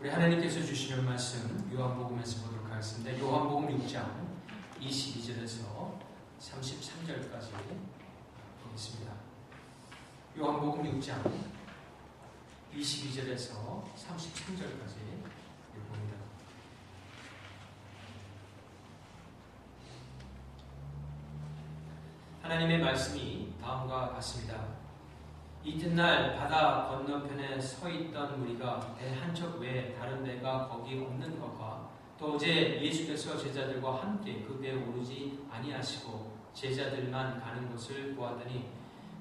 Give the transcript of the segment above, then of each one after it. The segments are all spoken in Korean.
우리 하나님께서 주시는 말씀 요한복음에서 보도록 하겠습니다. 요한복음 6장 22절에서 33절까지 보겠습니다. 요한복음 6장 22절에서 33절까지 읽어봅니다. 하나님의 말씀이 다음과 같습니다. 이튿날 바다 건너편에 서 있던 무리가 배 한 척 외에 다른 배가 거기 없는 것과 또 어제 예수께서 제자들과 함께 그 배에 오르지 아니하시고 제자들만 가는 곳을 보았더니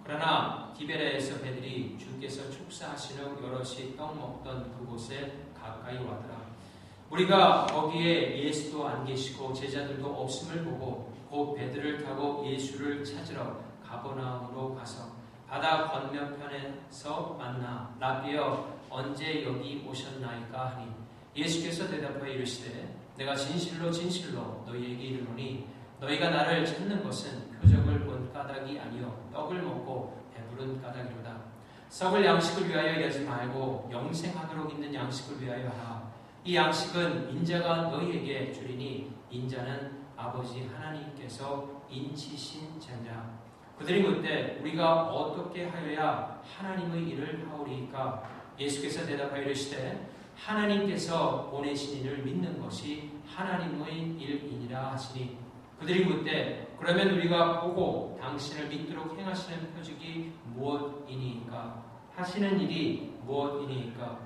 그러나 디베레에서 배들이 주께서 축사하시는 여럿이 떡 먹던 그곳에 가까이 와더라. 우리가 거기에 예수도 안 계시고 제자들도 없음을 보고 곧 배들을 타고 예수를 찾으러 가버나움으로 가서 바다 건너편에서 만나 라비여 언제 여기 오셨나이까 하니 예수께서 대답하여 이르시되 내가 진실로 진실로 너희에게 이르노니 너희가 나를 찾는 것은 표적을 본 까닭이 아니요 떡을 먹고 배부른 까닭이로다. 썩을 양식을 위하여 일하지 말고 영생하도록 있는 양식을 위하여 하라. 이 양식은 인자가 너희에게 주리니 인자는 아버지 하나님께서 인치신 자니라. 그들이 묻되 우리가 어떻게 하여야 하나님의 일을 하오리이까? 예수께서 대답하여 이르시되 하나님께서 보내신 이를 믿는 것이 하나님의 일이니라 하시니 그들이 묻되 그러면 우리가 보고 당신을 믿도록 행하시는 표적이 무엇이니까? 하시는 일이 무엇이니까?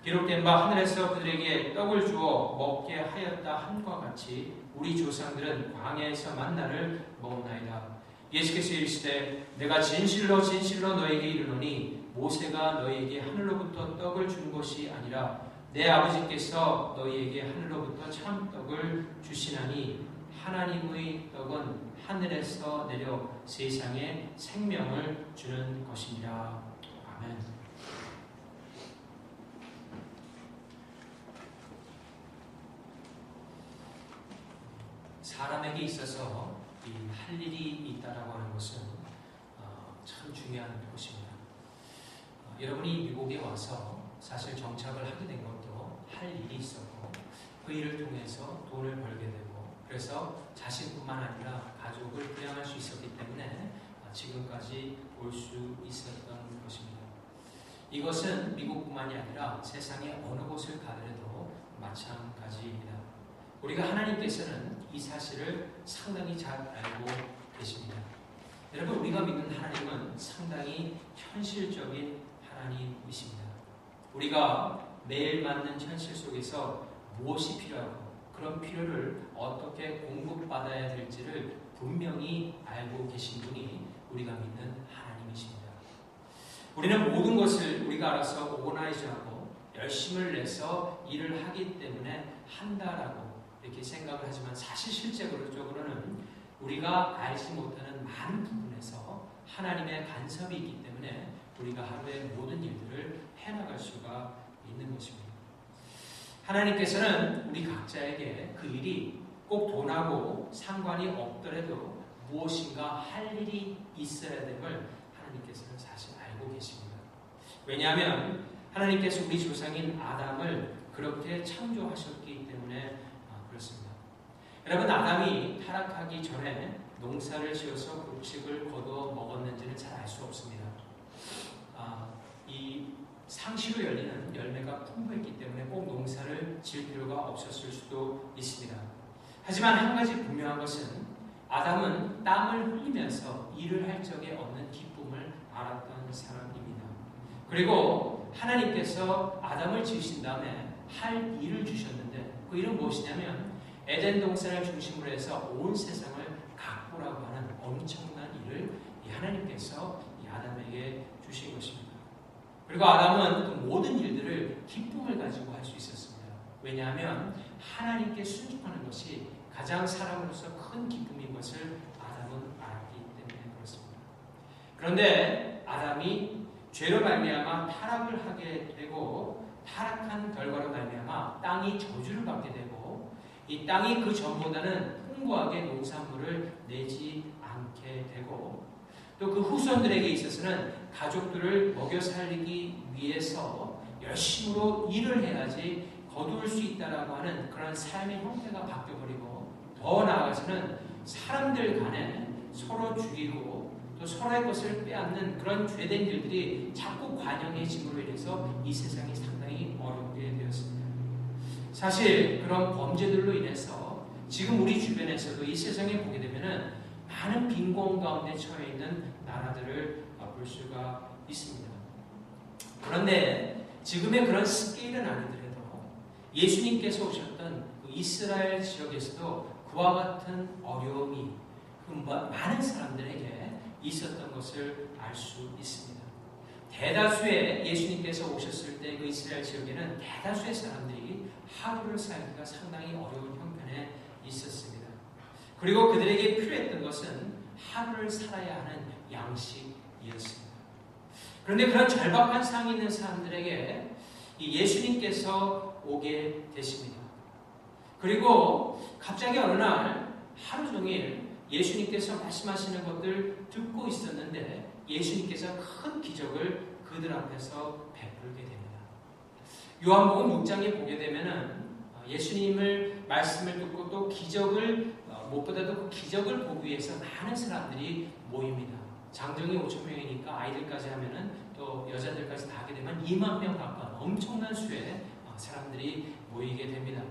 기록된 바 하늘에서 그들에게 떡을 주어 먹게 하였다 함과 같이 우리 조상들은 광야에서 만나를 먹었나이다. 예수께서 이르시되 내가 진실로 진실로 너에게 이르노니 모세가 너에게 하늘로부터 떡을 준 것이 아니라 내 아버지께서 너희에게 하늘로부터 참떡을 주시나니 하나님의 떡은 하늘에서 내려 세상에 생명을 주는 것이니라. 아멘. 사람에게 있어서 할 일이 있다라고 하는 것은 참 중요한 것입니다. 여러분이 미국에 와서 사실 정착을 하게 된 것도 할 일이 있었고 그 일을 통해서 돈을 벌게 되고 그래서 자신뿐만 아니라 가족을 부양할 수 있었기 때문에 지금까지 올 수 있었던 것입니다. 이것은 미국뿐만이 아니라 세상의 어느 곳을 가더라도 마찬가지입니다. 우리가 하나님께서는 이 사실을 상당히 잘 알고 계십니다. 여러분, 우리가 믿는 하나님은 상당히 현실적인 하나님이십니다. 우리가 매일 맞는 현실 속에서 무엇이 필요하고 그런 필요를 어떻게 공급받아야 될지를 분명히 알고 계신 분이 우리가 믿는 하나님이십니다. 우리는 모든 것을 우리가 알아서 오거나이즈하고 열심을 내서 일을 하기 때문에 한다라고 이렇게 생각을 하지만 사실 실제적으로는 우리가 알지 못하는 많은 부분에서 하나님의 간섭이 있기 때문에 우리가 하루의 모든 일들을 해나갈 수가 있는 것입니다. 하나님께서는 우리 각자에게 그 일이 꼭 돈하고 상관이 없더라도 무엇인가 할 일이 있어야 됨을 하나님께서는 사실 알고 계십니다. 왜냐하면 하나님께서 우리 조상인 아담을 그렇게 창조하셨기 때문에 그렇습니다. 여러분, 아담이 타락하기 전에 농사를 지어서 곡식을 거두어 먹었는지는 잘 알 수 없습니다. 이 상시로 열리는 열매가 풍부했기 때문에 꼭 농사를 지을 필요가 없었을 수도 있습니다. 하지만 한 가지 분명한 것은 아담은 땀을 흘리면서 일을 할 적에 얻는 기쁨을 알았던 사람입니다. 그리고 하나님께서 아담을 지으신 다음에 할 일을 주셨는데 그 일은 무엇이냐면 에덴 동산을 중심으로 해서 온 세상을 가꾸라고 하는 엄청난 일을 하나님께서 이 아담에게 주신 것입니다. 그리고 아담은 그 모든 일들을 기쁨을 가지고 할 수 있었습니다. 왜냐하면 하나님께 순종하는 것이 가장 사람으로서 큰 기쁨인 것을 아담은 알았기 때문에 그렇습니다. 그런데 아담이 죄로 말미암아 타락을 하게 되고 타락한 결과로 말미암아 땅이 저주를 받게 되고 이 땅이 그 전보다는 풍부하게 농산물을 내지 않게 되고 또 그 후손들에게 있어서는 가족들을 먹여 살리기 위해서 열심으로 일을 해야지 거두을 수 있다라고 하는 그런 삶의 형태가 바뀌어버리고, 더 나아가서는 사람들 간에 서로 죽이고 또 서로의 것을 빼앗는 그런 죄된 일들이 자꾸 관영해짐으로 인해서 이 세상이 상당히 어렵게 되었습니다. 사실 그런 범죄들로 인해서 지금 우리 주변에서도 이 세상에 보게 되면은 많은 빈곤 가운데 처해 있는 나라들을 볼 수가 있습니다. 그런데 지금의 그런 스케일은 아니더라도 예수님께서 오셨던 그 이스라엘 지역에서도 그와 같은 어려움이 그 많은 사람들에게 있었던 것을 알 수 있습니다. 대다수의 예수님께서 오셨을 때 그 이스라엘 지역에는 대다수의 사람들이 하루를 살기가 상당히 어려운 형편에 있었습니다. 그리고 그들에게 필요했던 것은 하루를 살아야 하는 양식이었습니다. 그런데 그런 절박한 상황이 있는 사람들에게 예수님께서 오게 되십니다. 그리고 갑자기 어느 날 하루 종일 예수님께서 말씀하시는 것들 듣고 있었는데 예수님께서 큰 기적을 그들 앞에서 베풀게 됩니다. 요한복음 6장에 보게 되면은 예수님을 말씀을 듣고 또 기적을 무엇보다도 그 기적을 보기 위해서 많은 사람들이 모입니다. 장정이 5,000명이니까 아이들까지 하면은 또 여자들까지 다 하게 되면 2만 명 가까운 엄청난 수의 사람들이 모이게 됩니다.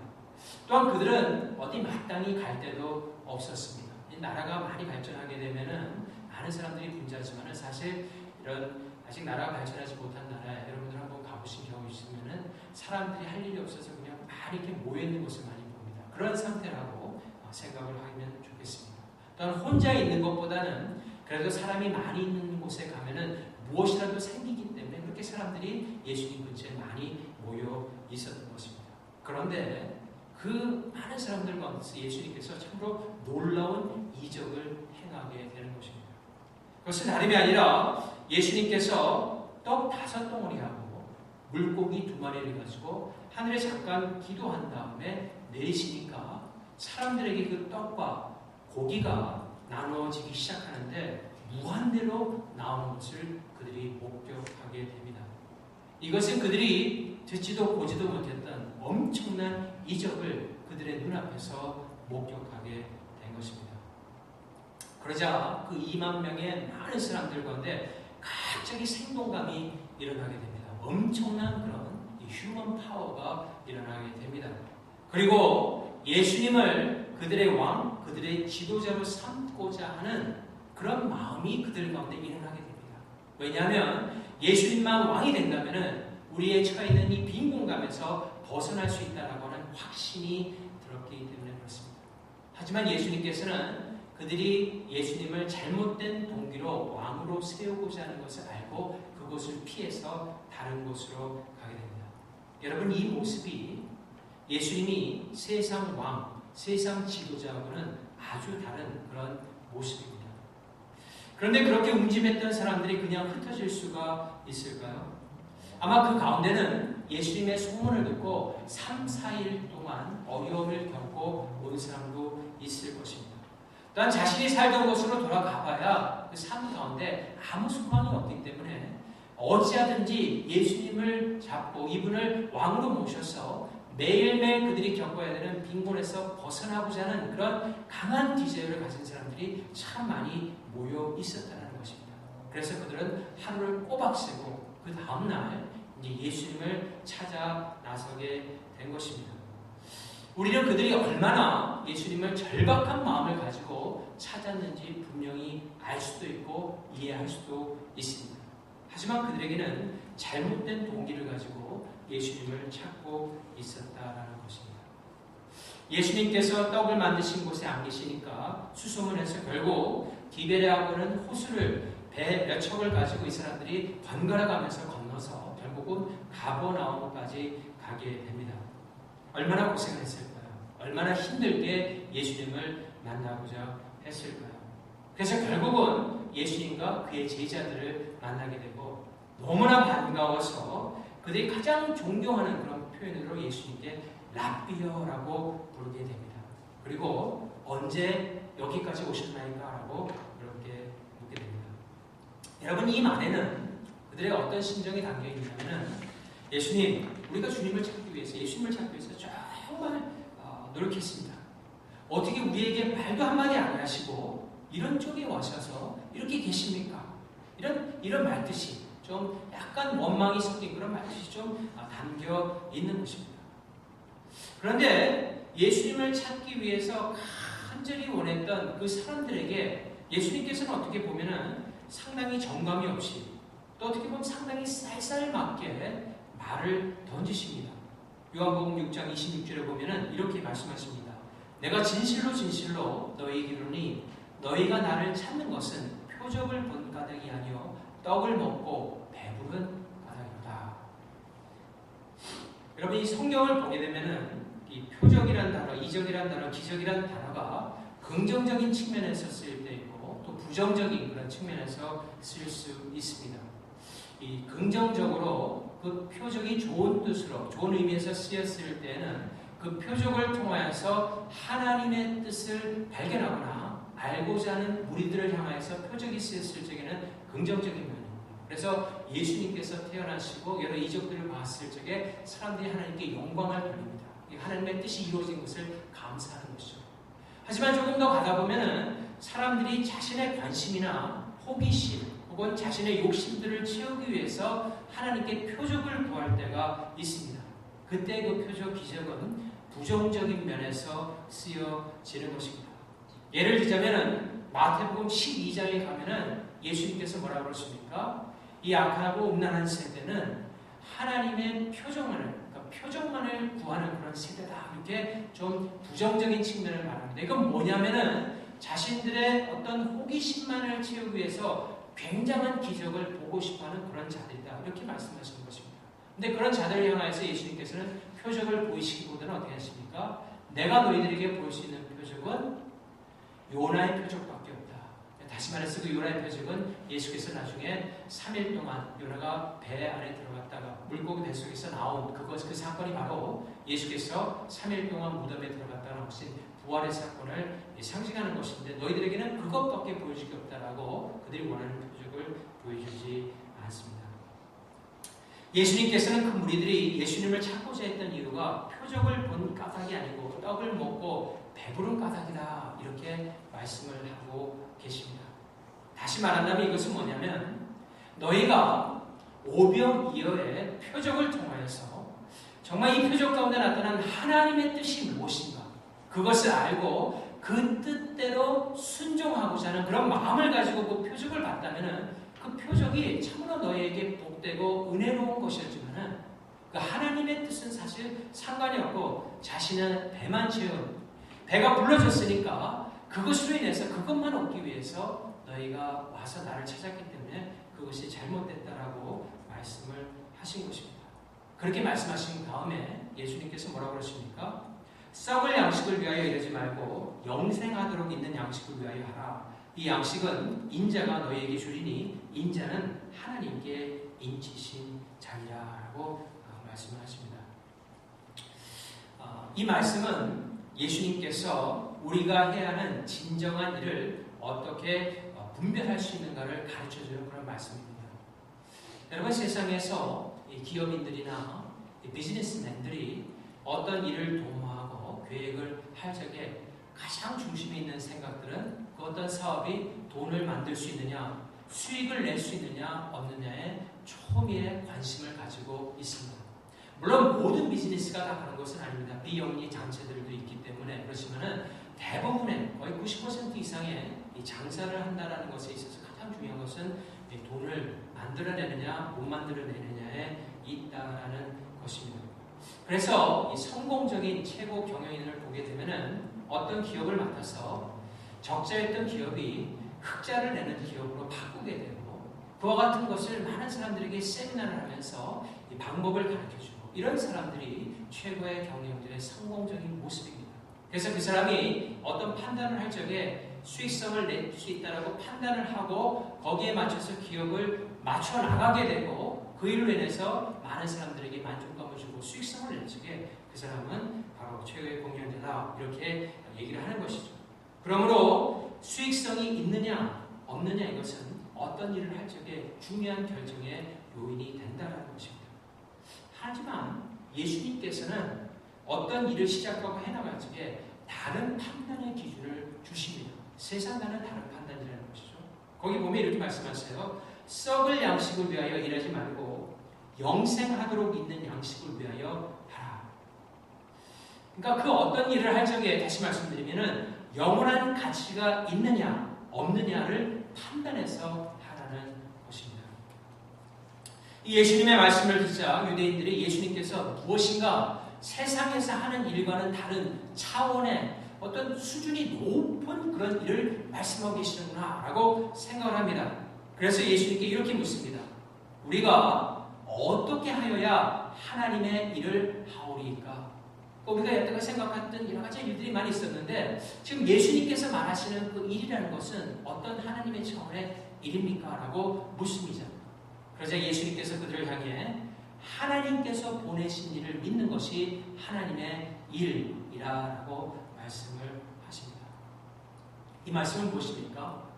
또한 그들은 어디 마땅히 갈 데도 없었습니다. 이 나라가 많이 발전하게 되면은 많은 사람들이 분주하지만은 사실 이런 아직 나라가 발전하지 못한 나라에 여러분들 한번 가보신 경우 있으면은 사람들이 할 일이 없어서 그냥 많이 이렇게 모여 있는 것을 많이 봅니다. 그런 상태라고 생각을 하면 좋겠습니다. 또한 혼자 있는 것보다는 그래도 사람이 많이 있는 곳에 가면은 무엇이라도 생기기 때문에 그렇게 사람들이 예수님 근처에 많이 모여 있었던 것입니다. 그런데 그 많은 사람들 가운데서 예수님께서 참으로 놀라운 이적을 행하게 되는 것입니다. 그것은 다름이 아니라 예수님께서 떡 5덩어리하고 물고기 2마리를 가지고 하늘에 잠깐 기도한 다음에 내리시니까 사람들에게 그 떡과 고기가 나누어지기 시작하는데 무한대로 나오는 것을 그들이 목격하게 됩니다. 이것은 그들이 듣지도 보지도 못했던 엄청난 이적을 그들의 눈앞에서 목격하게 된 것입니다. 그러자 그 2만 명의 많은 사람들 가운데 갑자기 생동감이 일어나게 됩니다. 엄청난 그런 휴먼 파워가 일어나게 됩니다. 그리고 예수님을 그들의 왕, 그들의 지도자로 삼고자 하는 그런 마음이 그들 가운데 일어나게 됩니다. 왜냐하면 예수님만 왕이 된다면 우리의 처해 있는 이 빈 공간에서 벗어날 수 있다는 확신이 들었기 때문에 그렇습니다. 하지만 예수님께서는 그들이 예수님을 잘못된 동기로 왕으로 세우고자 하는 것을 알고 그곳을 피해서 다른 곳으로 가게 됩니다. 여러분, 이 모습이 예수님이 세상 왕, 세상 지도자하고는 아주 다른 그런 모습입니다. 그런데 그렇게 움직였던 사람들이 그냥 흩어질 수가 있을까요? 아마 그 가운데는 예수님의 소문을 듣고 3, 4일 동안 어려움을 겪고 온 사람도 있을 것입니다. 또한 자신이 살던 곳으로 돌아가 봐야 그 삶 가운데 아무 소망이 없기 때문에 어찌하든지 예수님을 잡고 이분을 왕으로 모셔서 매일매일 그들이 겪어야 되는 빈곤에서 벗어나고자 하는 그런 강한 디자이어를 가진 사람들이 참 많이 모여 있었다는 것입니다. 그래서 그들은 하루를 꼬박 새고 그 다음날 이제 예수님을 찾아 나서게 된 것입니다. 우리는 그들이 얼마나 예수님을 절박한 마음을 가지고 찾았는지 분명히 알 수도 있고 이해할 수도 있습니다. 하지만 그들에게는 잘못된 동기를 가지고 예수님을 찾고 있었다라는 것입니다. 예수님께서 떡을 만드신 곳에 안 계시니까 수소문해서 결국 디베레하고는 호수를 배 몇 척을 가지고 이 사람들이 번갈아 가면서 건너서 결국은 가버나움까지 가게 됩니다. 얼마나 고생을 했을까요? 얼마나 힘들게 예수님을 만나고자 했을까요? 그래서 결국은 예수님과 그의 제자들을 만나게 되고 너무나 반가워서 그들이 가장 존경하는 그런 표현으로 예수님께 랍비어라고 부르게 됩니다. 그리고 언제 여기까지 오셨나이까? 라고 그렇게 묻게 됩니다. 여러분, 이 말에는 그들의 어떤 심정이 담겨 있냐면 예수님, 우리가 주님을 찾기 위해서, 예수님을 찾기 위해서 정말 노력했습니다. 어떻게 우리에게 말도 한마디 안 하시고 이런 쪽에 와셔서 이렇게 계십니까? 이런 말뜻이 좀 약간 원망이 섞인 그런 말뜻이 좀 담겨 있는 것입니다. 그런데 예수님을 찾기 위해서 간절히 원했던 그 사람들에게 예수님께서는 어떻게 보면은 상당히 정감이 없이 또 어떻게 보면 상당히 쌀쌀맞게 말을 던지십니다. 요한복음 6장 26절에 보면은 이렇게 말씀하십니다. 내가 진실로 진실로 너희에게 이르노니 너희가 나를 찾는 것은 표적을 본 까닭이 아니요 떡을 먹고 배부른 까닭이로다. 여러분 이 성경을 보게 되면은 이 표적이란 단어, 이적이란 단어, 기적이란 단어가 긍정적인 측면에서 쓰일 때 있고 또 부정적인 그런 측면에서 쓰일 수 있습니다. 이 긍정적으로 그 표적이 좋은 뜻으로, 좋은 의미에서 쓰였을 때는 그 표적을 통하여서 하나님의 뜻을 발견하거나 알고자 하는 무리들을 향하여서 표적이 쓰였을 적에는 긍정적인 면입니다. 그래서 예수님께서 태어나시고 여러 이적들을 봤을 적에 사람들이 하나님께 영광을 돌립니다. 하나님의 뜻이 이루어진 것을 감사하는 것이죠. 하지만 조금 더 가다 보면은 사람들이 자신의 관심이나 호기심 혹은 자신의 욕심들을 채우기 위해서 하나님께 표적을 구할 때가 있습니다. 그때 그 표적, 기적은 부정적인 면에서 쓰여지는 것입니다. 예를 들자면은 마태복음 12장에 가면은 예수님께서 뭐라고 그러십니까? 이 악하고 음란한 세대는 하나님의 표적만을, 그러니까 표적만을 구하는 그런 세대다. 이렇게 좀 부정적인 측면을 말합니다. 이건 뭐냐면은 자신들의 어떤 호기심만을 채우기 위해서 굉장한 기적을 보고 싶어하는 그런 자들이다. 이렇게 말씀하시는 것입니다. 근데 그런 자들을 향하여서 예수님께서는 표적을 보이시기보다는 어떻게 하십니까? 내가 너희들에게 보일 수 있는 표적은 요나의 표적밖에 없다. 다시 말해서 그 요나의 표적은 예수께서 나중에 3일 동안 요나가 배 안에 들어갔다가 물고기 뱃속에서 나온 그 사건이 바로 예수께서 3일 동안 무덤에 들어갔다가 나오신 부활의 사건을 상징하는 것인데 너희들에게는 그것밖에 보여줄 게 없다라고 그들이 원하는 표적을 보여주지 않습니다. 예수님께서는 그 무리들이 예수님을 찾고자 했던 이유가 표적을 본 까닭이 아니고 떡을 먹고 배부른 까닭이다. 이렇게 말씀을 하고 계십니다. 다시 말한다면 이것은 뭐냐면 너희가 오병이어의 표적을 통하여서 정말 이 표적 가운데 나타난 하나님의 뜻이 무엇인가 그것을 알고 그 뜻대로 순종하고자 하는 그런 마음을 가지고 그 표적을 봤다면 그 표적이 참으로 너희에게 복되고 은혜로운 것이었지만 그 하나님의 뜻은 사실 상관이 없고 자신의 배만 채운 배가 불러졌으니까 그것으로 인해서 그것만 얻기 위해서 너희가 와서 나를 찾았기 때문에 그것이 잘못됐다라고 말씀을 하신 것입니다. 그렇게 말씀하신 다음에 예수님께서 뭐라고 그러십니까? 썩을 양식을 위하여 이러지 말고 영생하도록 있는 양식을 위하여 하라. 이 양식은 인자가 너희에게 주리니 인자는 하나님께 인치신 자니라라고 말씀을 하십니다. 이 말씀은 예수님께서 우리가 해야 하는 진정한 일을 어떻게 분별할 수 있는가를 가르쳐주는 그런 말씀입니다. 여러분 세상에서 기업인들이나 비즈니스맨들이 어떤 일을 도모하고 계획을 할 적에 가장 중심에 있는 생각들은 그 어떤 사업이 돈을 만들 수 있느냐, 수익을 낼 수 있느냐, 없느냐에 초미의 관심을 가지고 있습니다. 물론 모든 비즈니스가 다 그런 것은 아닙니다. 비영리 단체들도 있기 때문에 그렇지만은 대부분의 거의 90% 이상의 이 장사를 한다는 것에 있어서 가장 중요한 것은 돈을 만들어내느냐, 못 만들어내느냐에 있다라는 것입니다. 그래서 이 성공적인 최고 경영인을 보게 되면은 어떤 기업을 맡아서 적자였던 기업이 흑자를 내는 기업으로 바꾸게 되고 그와 같은 것을 많은 사람들에게 세미나를 하면서 이 방법을 가르쳐주고 이런 사람들이 최고의 경영자의 성공적인 모습입니다. 그래서 그 사람이 어떤 판단을 할 적에 수익성을 낼 수 있다라고 판단을 하고 거기에 맞춰서 기업을 맞춰 나가게 되고 그 일로 인해서 많은 사람들에게 만족감을 주고 수익성을 낼 적에 그 사람은 바로 최고의 경영자다 이렇게 얘기를 하는 것이죠. 그러므로 수익성이 있느냐 없느냐 이것은 어떤 일을 할 적에 중요한 결정의 요인이 된다는 것입니다. 하지만 예수님께서는 어떤 일을 시작하고 해나갈 적에 다른 판단의 기준을 주십니다. 세상과는 다른 판단이라는 것이죠. 거기 보면 이렇게 말씀하세요. 썩을 양식을 위하여 일하지 말고 영생하도록 있는 양식을 위하여 하라. 그러니까 그 어떤 일을 할 적에 다시 말씀드리면은 영원한 가치가 있느냐 없느냐를 판단해서 하라는 것입니다. 이 예수님의 말씀을 듣자 유대인들이 예수님께서 무엇인가 세상에서 하는 일과는 다른 차원의 어떤 수준이 높은 그런 일을 말씀하고 계시는구나 라고 생각을 합니다. 그래서 예수님께 이렇게 묻습니다. 우리가 어떻게 하여야 하나님의 일을 하오리까? 우리가 여태까지 생각했던 여러 가지 일들이 많이 있었는데 지금 예수님께서 말하시는 그 일이라는 것은 어떤 하나님의 차원의 일입니까? 라고 묻습니다. 그러자 예수님께서 그들을 향해 하나님께서 보내신 일을 믿는 것이 하나님의 일이라고 말씀을 하십니다. 이 말씀은 무엇입니까?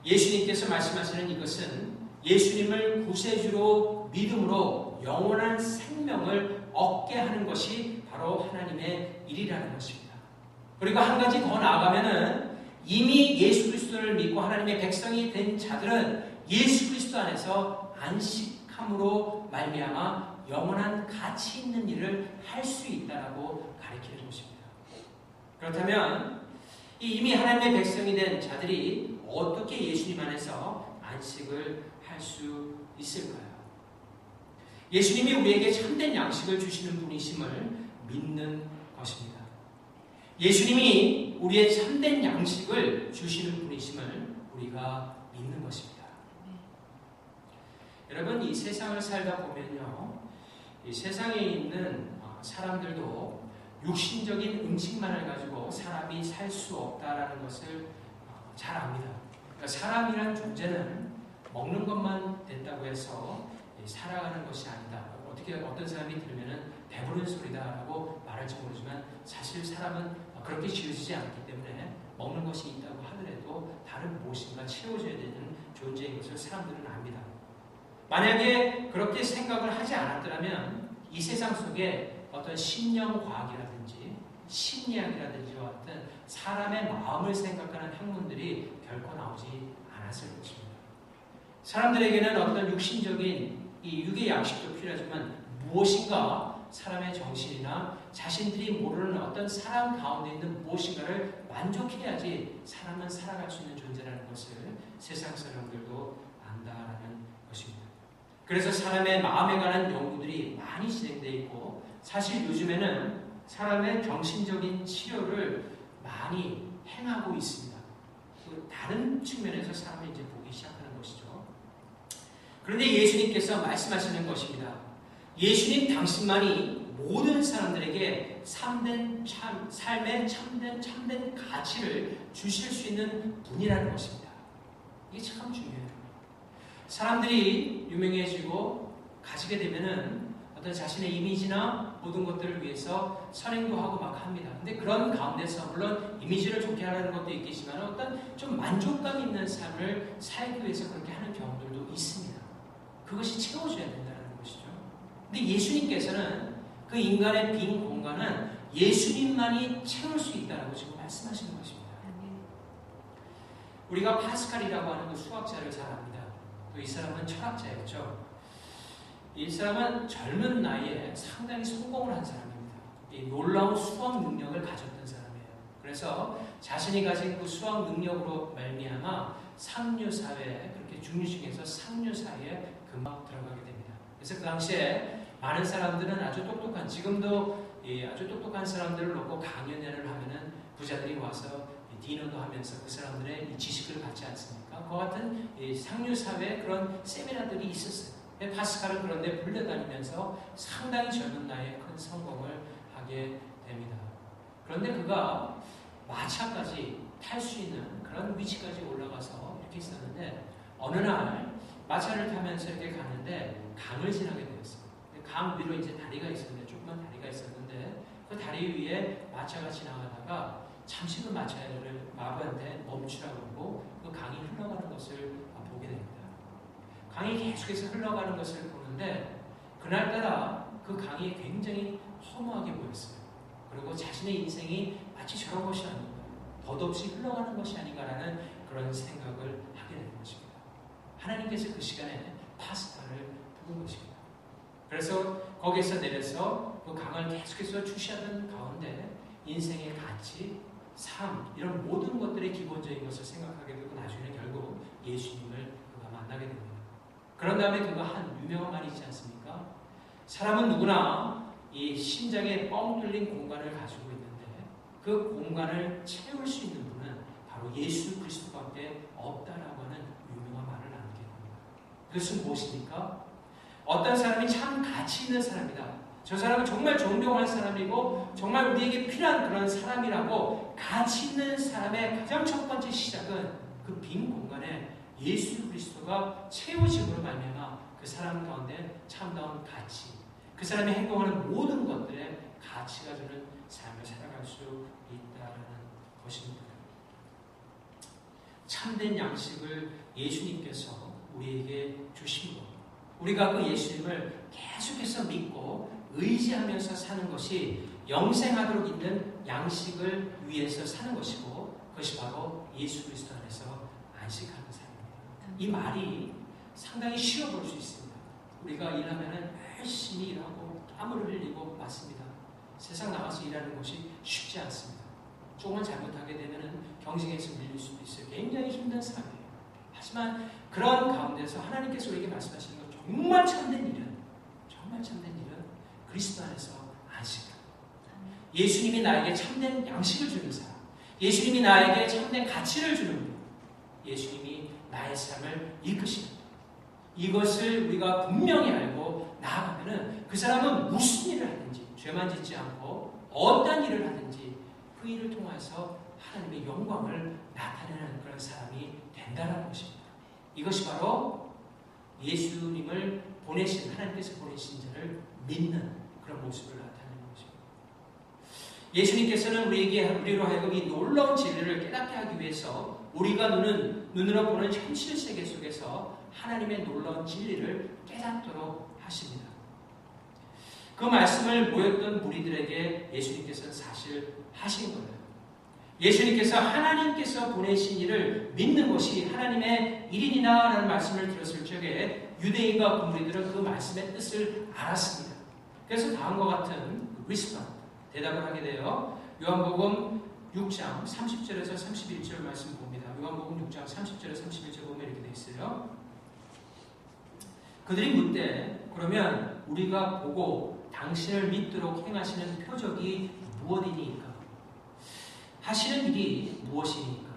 예수님께서 말씀하시는 이것은 예수님을 구세주로 믿음으로 영원한 생명을 얻게 하는 것이 바로 하나님의 일이라는 것입니다. 그리고 한 가지 더 나아가면은 이미 예수 그리스도를 믿고 하나님의 백성이 된 자들은 예수 그리스도 안에서 안식함으로 말미암아 영원한 가치 있는 일을 할 수 있다라고 가르치는 것입니다. 그렇다면 이미 하나님의 백성이 된 자들이 어떻게 예수님 안에서 안식을 할 수 있을까요? 예수님이 우리에게 참된 양식을 주시는 분이심을 믿는 것입니다. 예수님이 우리의 참된 양식을 주시는 분이심을 우리가 믿는 것입니다. 여러분, 이 세상을 살다 보면요, 이 세상에 있는 사람들도 육신적인 음식만을 가지고 사람이 살 수 없다라는 것을 잘 압니다. 그러니까 사람이란 존재는 먹는 것만 된다고 해서 살아가는 것이 아니다. 어떤 사람이 들으면은 배부른 소리다라고 말할지 모르지만 사실 사람은 그렇게 지어지지 않기 때문에 먹는 것이 있다고 하더라도 다른 무엇인가 채워줘야 되는 존재인 것을 사람들은 압니다. 만약에 그렇게 생각을 하지 않았더라면 이 세상 속에 어떤 심령과학이라든지 심리학이라든지와 같은 사람의 마음을 생각하는 학문들이 결코 나오지 않았을 것입니다. 사람들에게는 어떤 육신적인 이 육의 양식도 필요하지만 무엇인가 사람의 정신이나 자신들이 모르는 어떤 사람 가운데 있는 무엇인가를 만족해야지 사람은 살아갈 수 있는 존재라는 것을 세상 사람들도 안다라는 것입니다. 그래서 사람의 마음에 관한 연구들이 많이 진행되어 있고 사실 요즘에는 사람의 정신적인 치료를 많이 행하고 있습니다. 다른 측면에서 사람을 이제 보기 시작하는 것이죠. 그런데 예수님께서 말씀하시는 것입니다. 예수님 당신만이 모든 사람들에게 삶의 참된 가치를 주실 수 있는 분이라는 것입니다. 이게 참 중요해요. 사람들이 유명해지고 가지게 되면은 어떤 자신의 이미지나 모든 것들을 위해서 선행도 하고 막 합니다. 근데 그런 가운데서 물론 이미지를 좋게 하려는 것도 있겠지만 어떤 좀 만족감 있는 삶을 살기 위해서 그렇게 하는 경우들도 있습니다. 그것이 채워져야 된다는 것이죠. 근데 예수님께서는 그 인간의 빈 공간은 예수님만이 채울 수 있다라고 지금 말씀하시는 것입니다. 우리가 파스칼이라고 하는 그 수학자를 잘 압니다. 또 이 사람은 철학자였죠. 이 사람은 젊은 나이에 상당히 성공을 한 사람입니다. 이 놀라운 수학 능력을 가졌던 사람이에요. 그래서 자신이 가진 그 수학 능력으로 말미암아 상류사회에 그렇게 중류층에서 상류사회에 금방 들어가게 됩니다. 그래서 그 당시에 많은 사람들은 아주 똑똑한 지금도 아주 똑똑한 사람들을 놓고 강연회를 하면은 부자들이 와서 디너도 하면서 그 사람들의 지식을 받지 않습니까? 그와 같은 상류사회에 그런 세미나들이 있었어요. 파스칼은 그런데 불려다니면서 상당히 젊은 나이에 큰 성공을 하게 됩니다. 그런데 그가 마차까지 탈 수 있는 그런 위치까지 올라가서 이렇게 있었는데 어느 날 마차를 타면서 이렇게 가는데 강을 지나게 되었어요. 강 위로 이제 다리가 있었는데 조그만 다리가 있었는데 그 다리 위에 마차가 지나가다가 잠시 그 마부한테 멈추라고 하고 그 강이 흘러가는 것을 보게 됩니다. 강이 계속해서 흘러가는 것을 보는데 그날따라 그 강이 굉장히 허무하게 보였어요. 그리고 자신의 인생이 마치 저런 것이 아닌가, 덧없이 흘러가는 것이 아닌가라는 그런 생각을 하게 되는 것입니다. 하나님께서 그 시간에 파스타를 부은 것입니다. 그래서 거기에서 내려서 그 강을 계속해서 주시하던 가운데 인생의 가치, 삶, 이런 모든 것들의 기본적인 것을 생각하게 되고 나중에는 결국 예수님을 그가 만나게 됩니다. 그런 다음에 그가 한 유명한 말이 있지 않습니까? 사람은 누구나 이 심장에 뻥 뚫린 공간을 가지고 있는데 그 공간을 채울 수 있는 분은 바로 예수 그리스도밖에 없다라고 하는 유명한 말을 남기게 됩니다. 그것은 무엇입니까? 어떤 사람이 참 가치 있는 사람이다. 저 사람은 정말 존경할 사람이고 정말 우리에게 필요한 그런 사람이라고 가치 있는 사람의 가장 첫 번째 시작은 그 빈 공간에 예수 그리스도가 채우심으로 말미암아 그 사람 가운데 참다운 가치, 그 사람이 행동하는 모든 것들에 가치가 주는 삶을 살아갈 수 있다는 것입니다. 참된 양식을 예수님께서 우리에게 주신 것, 우리가 그 예수님을 계속해서 믿고 의지하면서 사는 것이 영생하도록 있는 양식을 위해서 사는 것이고, 그것이 바로 예수 그리스도 안에서 안식하는 삶입니다. 이 말이 상당히 쉬워 보일 수 있습니다. 우리가 일하면 열심히 일하고 땀을 흘리고 맞습니다. 세상 나가서 일하는 것이 쉽지 않습니다. 조금만 잘못하게 되면 경쟁에서 밀릴 수도 있어요. 굉장히 힘든 삶이에요. 하지만 그런 가운데서 하나님께서 우리에게 말씀하시는 것, 정말 참된 일은 그리스도 안에서 안식하라. 예수님이 나에게 참된 양식을 주는 사람, 예수님이 나에게 참된 가치를 주는 분, 예수님이 나의 삶을 이끄시는 분, 이것을 우리가 분명히 알고 나아가면은 그 사람은 무슨 일을 하든지 죄만 짓지 않고 어떤 일을 하든지 그 일을 통해서 하나님의 영광을 나타내는 그런 사람이 된다는 것입니다. 이것이 바로 예수님을 보내신, 하나님께서 보내신 자를 믿는 그런 모습을 나타내는 것입니다. 예수님께서는 우리로 하여금 이 놀라운 진리를 깨닫게 하기 위해서 우리가 눈으로 보는 현실 세계 속에서 하나님의 놀라운 진리를 깨닫도록 하십니다. 그 말씀을 모였던 무리들에게 예수님께서는 사실 하신 거예요. 예수님께서 하나님께서 보내신 이를 믿는 것이 하나님의 일이라는 말씀을 들었을 적에 유대인과 그 무리들은 그 말씀의 뜻을 알았습니다. 그래서 다음과 같은 리스폰, 대답을 하게 돼요. 요한복음 6장 30절에서 31절 말씀 봅니다. 요한복음 6장 30절에서 31절 보면 이렇게 되어 있어요. 그들이 묻되 그러면 우리가 보고 당신을 믿도록 행하시는 표적이 무엇이니까? 하시는 일이 무엇이니까?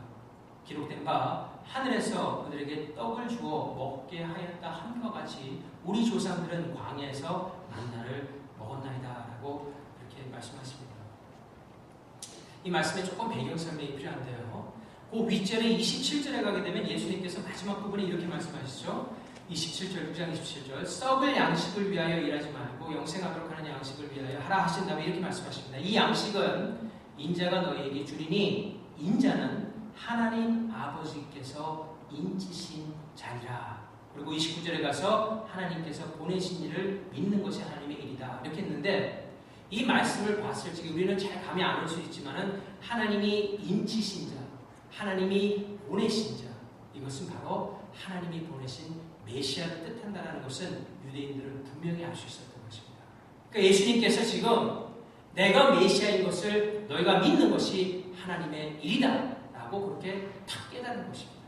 기록된 바 하늘에서 그들에게 떡을 주어 먹게 하였다 함과 같이 우리 조상들은 광야에서 만나를 먹었나이다 라고 이렇게 말씀하십니다. 이 말씀에 조금 배경 설명이 필요한데요. 그 윗절에 27절에 가게 되면 예수님께서 마지막 부분에 이렇게 말씀하시죠. 27절, 6장 27절, 썩을 양식을 위하여 일하지 말고 영생하도록 하는 양식을 위하여 하라 하신 다음에 이렇게 말씀하십니다. 이 양식은 인자가 너희에게 주리니 인자는 하나님 아버지께서 인치신 자리라. 그리고 29절에 가서 하나님께서 보내신 일을 믿는 것이 하나님의 일이다 이렇게 했는데, 이 말씀을 봤을 적에 우리는 잘 감이 안 올 수 있지만은 하나님이 인치신 자, 하나님이 보내신 자, 이것은 바로 하나님이 보내신 메시아를 뜻한다는 것은 유대인들은 분명히 알 수 있었던 것입니다. 그러니까 예수님께서 지금 내가 메시아인 것을 너희가 믿는 것이 하나님의 일이다 라고 그렇게 탁 깨닫는 것입니다.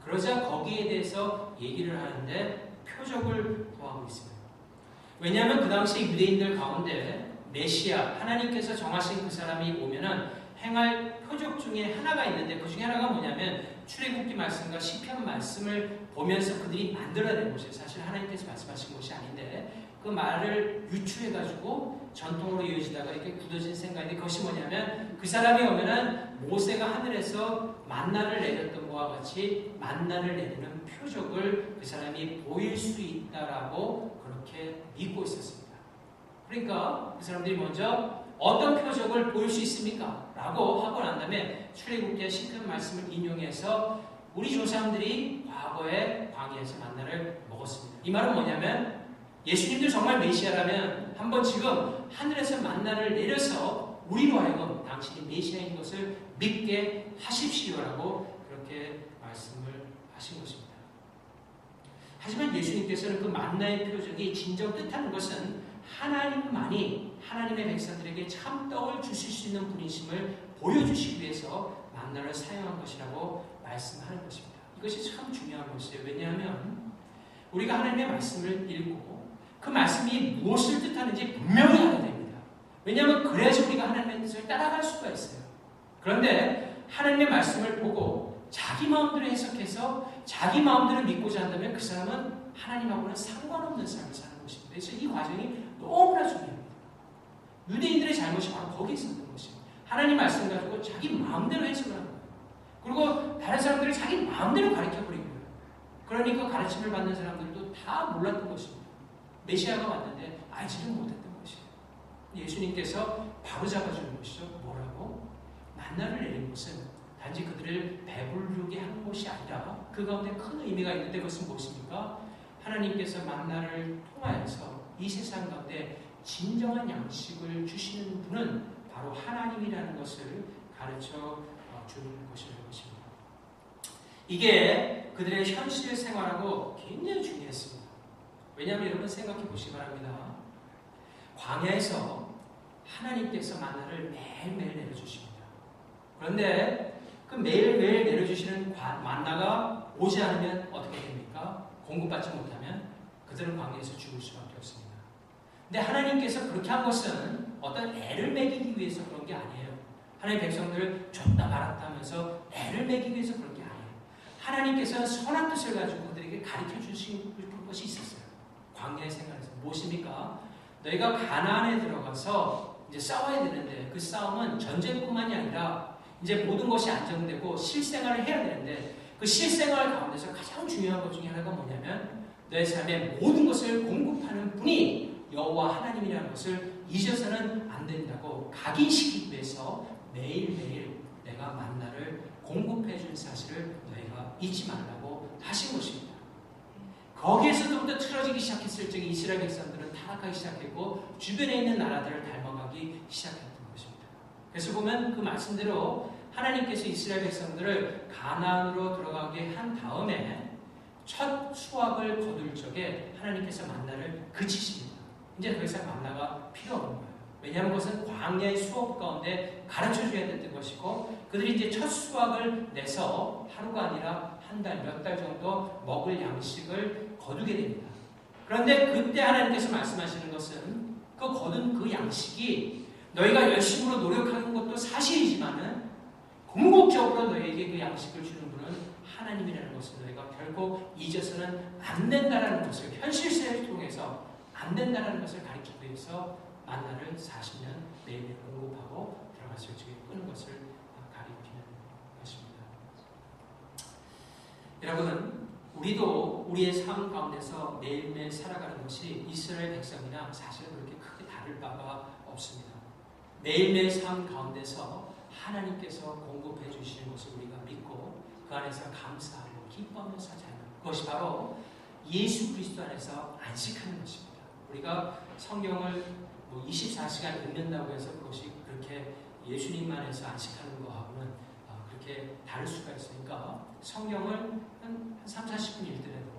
그러자 거기에 대해서 얘기를 하는데 표적을 구하고 있습니다. 왜냐하면 그 당시 유대인들 가운데 메시아, 하나님께서 정하신 그 사람이 오면은 행할 표적 중에 하나가 있는데, 그 중에 하나가 뭐냐면 출애굽기 말씀과 시편 말씀을 보면서 그들이 만들어낸 것이에요. 사실 하나님께서 말씀하신 것이 아닌데 그 말을 유추해가지고 전통으로 이어지다가 이렇게 굳어진 생각인데, 그것이 뭐냐면 그 사람이 오면은 모세가 하늘에서 만나를 내렸던 것과 같이 만나를 내리는 표적을 그 사람이 보일 수 있다라고 그렇게 믿고 있었습니다. 그러니까 그 사람들이 먼저 어떤 표적을 보일 수 있습니까? 라고 하고 난 다음에 출애굽기와 시편 말씀을 인용해서 우리 조상들이 과거에 광야에서 만나를 먹었습니다. 이 말은 뭐냐면 예수님도 정말 메시아라면 한번 지금 하늘에서 만나를 내려서 우리로 하여금 당신이 메시아인 것을 믿게 하십시오라고 그렇게 말씀을 하신 것입니다. 하지만 예수님께서는 그 만나의 표적이 진정 뜻하는 것은 하나님만이 하나님의 백성들에게 참 떡을 주실 수 있는 분이심을 보여주시기 위해서 만나를 사용한 것이라고 말씀하는 것입니다. 이것이 참 중요한 것이에요. 왜냐하면 우리가 하나님의 말씀을 읽고 그 말씀이 무엇을 뜻하는지 분명히 알아야 됩니다. 왜냐하면 그래야지 우리가 하나님의 뜻을 따라갈 수가 있어요. 그런데 하나님의 말씀을 보고 자기 마음대로 해석해서 자기 마음대로 믿고자 한다면 그 사람은 하나님하고는 상관없는 삶을 사는 것입니다. 그래서 이 과정이 너무나 중요합니다. 유대인들의 잘못이 바로 거기에 있었던 것입니다. 하나님 말씀 가지고 자기 마음대로 해석을 하는 거예요. 그리고 다른 사람들을 자기 마음대로 가르쳐버린 거예요. 그러니까 가르침을 받는 사람들도 다 몰랐던 것입니다. 메시아가 왔는데 알지를 못했던 것이에요. 예수님께서 바로 잡아주는 것이죠. 뭐라고? 만나를 내린 것은 단지 그들을 배부르게 한 것이 아니라 그 가운데 큰 의미가 있는데 그것은 무엇입니까? 하나님께서 만나를 통하여서 이 세상 가운데 진정한 양식을 주시는 분은 바로 하나님이라는 것을 가르쳐 주는 것이라는 것입니다. 이게 그들의 현실 생활하고 굉장히 중요했습니다. 왜냐하면 여러분 생각해 보시기 바랍니다. 광야에서 하나님께서 만나를 매일매일 내려주십니다. 그런데 그 매일매일 내려주시는 만나가 오지 않으면 어떻게 됩니까? 공급받지 못하면 그들은 광야에서 죽을 수밖에 없습니다. 근데 하나님께서 그렇게 한 것은 어떤 애를 먹이기 위해서 그런 게 아니에요. 하나님 백성들을 줬다 말았다 하면서 애를 먹이기 위해서 그런 게 아니에요. 하나님께서는 선한 뜻을 가지고 그들에게 가르쳐 주신 것이 있었어요. 광야의 생활에서 무엇입니까? 너희가 가나안에 들어가서 이제 싸워야 되는데 그 싸움은 전쟁뿐만이 아니라 이제 모든 것이 안정되고 실생활을 해야 되는데 그 실생활 가운데서 가장 중요한 것 중에 하나가 뭐냐면 너의 삶의 모든 것을 공급하는 분이 여호와 하나님이라는 것을 잊어서는 안 된다고 각인시키기 위해서 매일매일 내가 만나를 공급해 준 사실을 너희가 잊지 말라고 하신 것입니다. 거기에서부터 틀어지기 시작했을 적에 이스라엘 백성들은 타락하기 시작했고 주변에 있는 나라들을 닮아가기 시작했던 것입니다. 그래서 보면 그 말씀대로 하나님께서 이스라엘 백성들을 가나안으로 들어가게 한 다음에 첫 수확을 거둘 적에 하나님께서 만나를 그치십니다. 이제 더 이상 만나가 필요 없는 거예요. 왜냐하면 그것은 광야의 수업 가운데 가르쳐줘야 됐던 것이고 그들이 이제 첫 수확을 내서 하루가 아니라 한 달, 몇 달 정도 먹을 양식을 거두게 됩니다. 그런데 그때 하나님께서 말씀하시는 것은 그 거둔 그 양식이 너희가 열심으로 노력하는 것도 사실이지만은 궁극적으로 너희에게 그 양식을 주는 분은 하나님이라는 것을 너희가 결코 잊어서는 안 된다는 것을 현실세를 통해서 안 된다는 것을 가르치기 위해서 만나를 40년 매일매일 공급하고 들어갔을 적에 끄는 것을 가리키는 것입니다. 여러분, 우리도 우리의 삶 가운데서 매일매일 살아가는 것이 이스라엘 백성이랑 사실은 그렇게 크게 다를 바가 없습니다. 매일매일 삶 가운데서 하나님께서 공급해 주시는 것을 우리가 믿고 그 안에서 감사하고 기뻐하면서 사는 그것이 바로 예수 그리스도 안에서 안식하는 것입니다. 우리가 성경을 24시간 읽는다고 해서 그것이 그렇게 예수님만에서 안식하는 것하고는 그렇게 다를 수가 있으니까 성경을 한 3-40분 읽더라도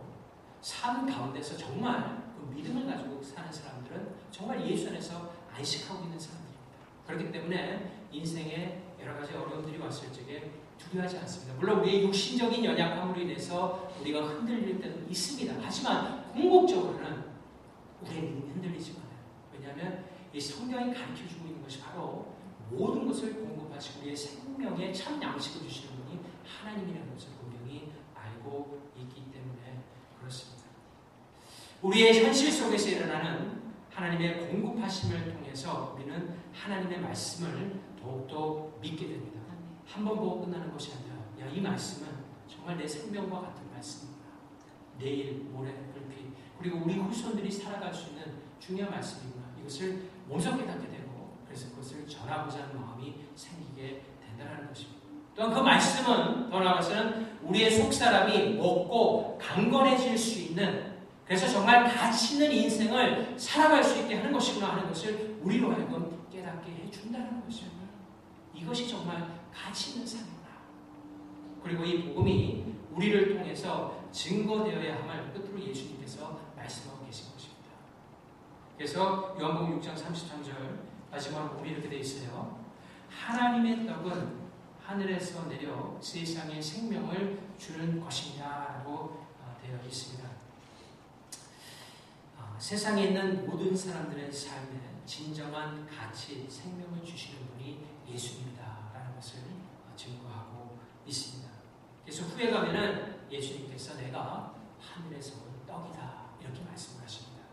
삶 가운데서 정말 그 믿음을 가지고 사는 사람들은 정말 예수 안에서 안식하고 있는 사람들입니다. 그렇기 때문에 인생에 여러 가지 어려움들이 왔을 적에 두려워하지 않습니다. 물론 우리의 육신적인 연약함으로 인해서 우리가 흔들릴 때도 있습니다. 하지만 궁극적으로는 우리의 믿음이 흔들리지 않아요. 왜냐하면 이 성경이 가르쳐주고 있는 것이 바로 모든 것을 공급하시고 우리의 생명에 참 양식을 주시는 분이 하나님이라는 것을 분명히 알고 있기 때문에 그렇습니다. 우리의 현실 속에서 일어나는 하나님의 공급하심을 통해서 우리는 하나님의 말씀을 더욱더 믿게 됩니다. 한 번 보고 끝나는 것이 아니라 이 말씀은 정말 내 생명과 같은 말씀이구나. 내일, 모레, 불피 그리고 우리 후손들이 살아갈 수 있는 중요한 말씀이구나. 이것을 몸소 깨닫게 되고 그래서 그것을 전하고자 하는 마음이 생기게 된다는 것입니다. 또한 그 말씀은 더 나아가서는 우리의 속사람이 먹고 강건해질 수 있는 그래서 정말 가치 있는 인생을 살아갈 수 있게 하는 것이구나 하는 것을 우리로 하여금 깨닫게 해준다는 것입니다. 이것이 정말 가치 있는 삶이구나. 그리고 이 복음이 우리를 통해서 증거되어야 함을 끝으로 예수님께서 말씀하고 계신 것입니다. 그래서 요한복음 6장 33절 마지막으로 보면 이렇게 되어 있어요. 하나님의 떡은 하늘에서 내려 세상에 생명을 주는 것이냐라고 되어 있습니다. 세상에 있는 모든 사람들의 삶에 진정한 가치, 생명을 주시는 분이 예수님이다라는 것을 증거하고 있습니다. 그래서 후에 가면은 예수님께서 내가 하늘에서 온 떡이다 이렇게 말씀하십니다.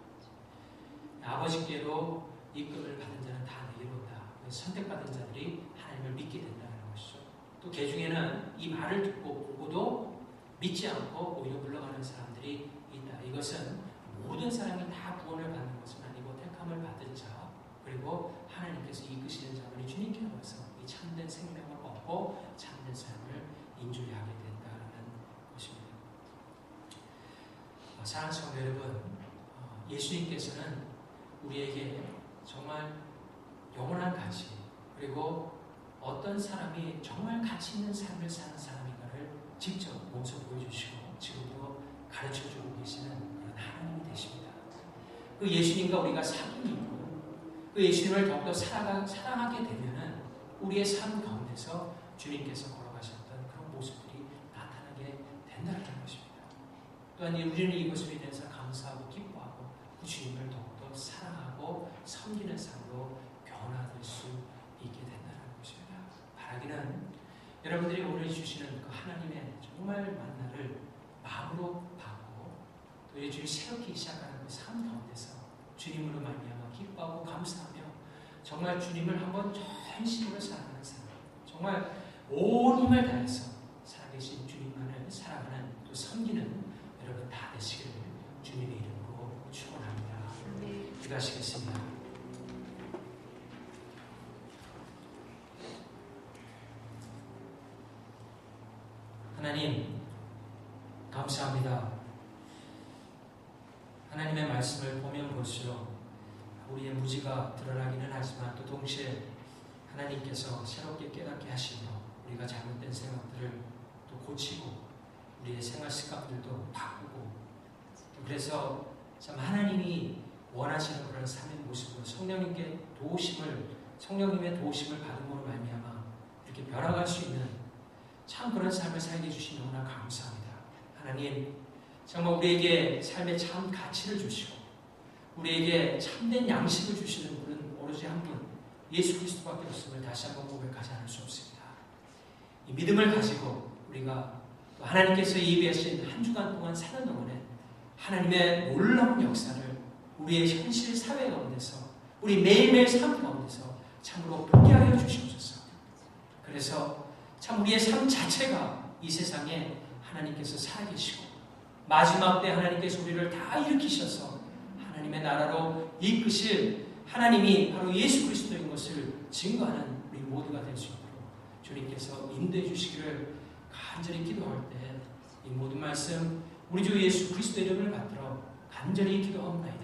아버지께로 이끌을 받은 자는 다 내게로 온다. 선택받은 자들이 하나님을 믿게 된다는 것이죠. 또 개중에는 이 말을 듣고 보고도 믿지 않고 오히려 물러가는 사람들이 있다. 이것은 모든 사람이 다 구원을 받는 것은 아니고 택함을 받은 자 그리고 하나님께서 이끄시는 자만이 주님께 와서 이 참된 생명을 얻고 참된 삶을 인주하게 된다는 것입니다. 사랑하는 성도 여러분, 예수님께서는 우리에게 정말 영원한 가치 그리고 어떤 사람이 정말 가치 있는 삶을 사는 사람인가를 직접 몸소 보여주시고 지금도 가르쳐주고 계시는 그런 하나님이 되십니다. 그 예수님과 우리가 사귐이 있고 그 예수님을 더욱더 사랑하게 되면은 우리의 삶 가운데서 주님께서 걸어가셨던 그런 모습들이 나타나게 된다는 것입니다. 또한 우리는 이것을 인해서 감사하고 기뻐하고 그 주님을 더욱더 사랑하고 섬기는 삶으로 변화될 수 있게 된다는 것입니다. 바라기는 여러분들이 오늘 주시는 그 하나님의 정말 만나를 마음으로 받고 또 이 주님 새롭게 시작하는 그 삶 가운데서 주님으로 말미암아 기뻐하고 감사하며 정말 주님을 한번 전심으로 사랑하는 사람, 정말 온 힘을 다해서 살아계신 주님만을 사랑하는 또 섬기는 여러분 다 되시기를 주님의 이름으로 축원합니다. 기도하시겠습니다. 하나님 감사합니다. 하나님의 말씀을 보면 볼수록 우리의 무지가 드러나기는 하지만 또 동시에 하나님께서 새롭게 깨닫게 하시며 우리가 잘못된 생각들을 또 고치고 우리의 생활 습관들도 바꾸고 그래서 참 하나님이 원하시는 그런 삶의 모습으로 성령님의 도우심을 받음으로 말미암아 이렇게 변화갈 수 있는 참 그런 삶을 살게 해주시니 너무나 감사합니다. 하나님 정말 우리에게 삶의 참 가치를 주시고 우리에게 참된 양식을 주시는 분은 오로지 한 분 예수 그리스도밖에 없음을 다시 한번 고백하지 않을 수 없습니다. 이 믿음을 가지고 우리가 또 하나님께서 예비하신 한 주간 동안 사는 동안에 하나님의 놀라운 역사를 우리의 현실 사회 가운데서 우리 매일매일 삶 가운데서 참으로 보게 하여 주시옵소서. 그래서 참 우리의 삶 자체가 이 세상에 하나님께서 살아계시고 마지막 때 하나님께서 우리를 다 일으키셔서 하나님의 나라로 이끄실 하나님이 바로 예수 그리스도인 것을 증거하는 우리 모두가 될 수 있도록 주님께서 인도해 주시기를 간절히 기도할 때 이 모든 말씀 우리 주 예수 그리스도의 이름을 받들어 간절히 기도합니다.